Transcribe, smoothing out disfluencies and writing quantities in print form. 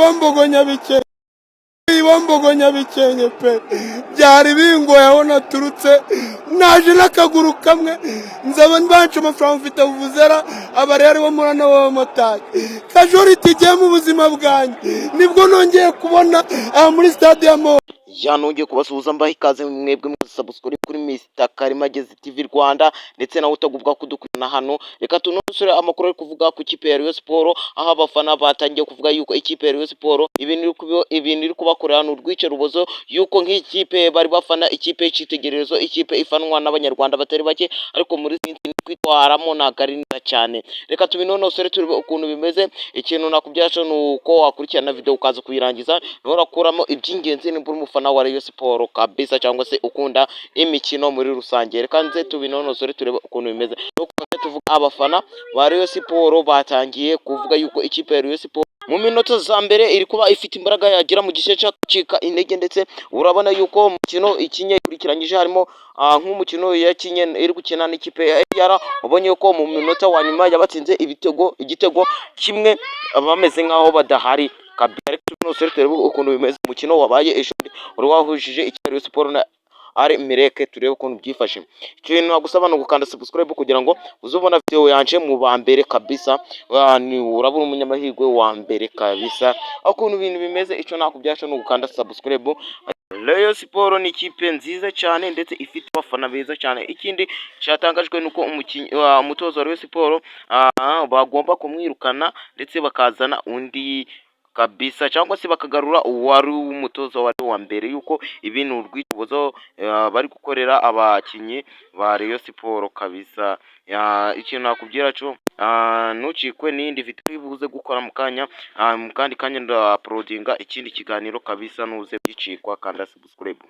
ibombogo Nyabikenke, ibombogo Nyabikenke pe byari bingoye aho naturutse, naje n'akaguru kamwe nzaba mbanca amafaranga mfite vuvuzera aba rero bo murana w'abamotari kajoriti igiye mu buzima bwanjye nibwo nongeye kubona aha muri stade ya Mo. Yanongeye kubasuhuza mbaha ikaze mwebwe musubscribe kuri Mr Karimagezi TV Rwanda ndetse nawe utagubwa kudukurikirana hano. Reka tunosore amakuru ari kuvuga ku kipe ya Rayon Sport, aho abafana batangiye kuvuga yuko ikipe ya Rayon Sport ibintu iri kubakorera n'urwice rubozo, yuko nk'ikipe bari bafana ikipe y'icitegererezo, ikipe ifanwa n'abanyarwanda batari bake, ariko muri zindi kwitwaramo ntabwo ari neza cyane. Reka tubinonosore turebe ukuntu bimeze. Ikintu nakubyaje nuko wakurikirana video ukaza kuyirangiza, niho urakuramo iby'ingenzi nimbura umufana wa Rayon Sport kabisa, cyangwa se ukunda imikino muri rusange. Reka nze tubinonosore turebe ukuntu bimeze. Nuko tuvuga abafana ba Rayon Sport batangiye kuvuga yuko ikipe ya Rayon Sport mu minota za mbere iri kuba ifite imbaraga yagira mu gice cyacika intege, ndetse urabona yuko umukino ikinye ikurikiranyije harimo nk'umukino yakinye iri gukina n'ikipe ya AR, ubonye ko mu minota wa nyuma yabatsinze igitego kimwe, bameze nkaho badahari kabisa. Ariko tunosore turebe ukuntu bimeze. Umukino wabaye ejo uri wahujije ikipe ya Rayon Sport na ari Mireke, turebe ukuntu byifashe. Ikintu nagusaba no gukanda subscribe kugira ngo uzubona video yanje mu ba mbere kabisa, urabona umunyamahirwe wa mbere kabisa ukuntu ibintu bimeze. Icyo nakubyasha no gukanda subscribe. Rayon Sport ni ikipe nziza cyane ndetse ifite abafana beza cyane. Ikindi cyatangajwe nuko umutozo wa Rayon Sport bagomba kumwirukana ndetse bakazana undi kabisa, cyangwa se bakagarura uwari umutozo wari wa mbere, yuko ibintu urwitobozo bari gukorera abakinyi ba Rayon Sport kabisa. Ikintu nakubwira cyo ntucikwe n'indi video ibuze gukora mu kanya, mu kandi kanya nda uploadinga ikindi kiganiro kabisa, nuze byicikwa kanda subscribe.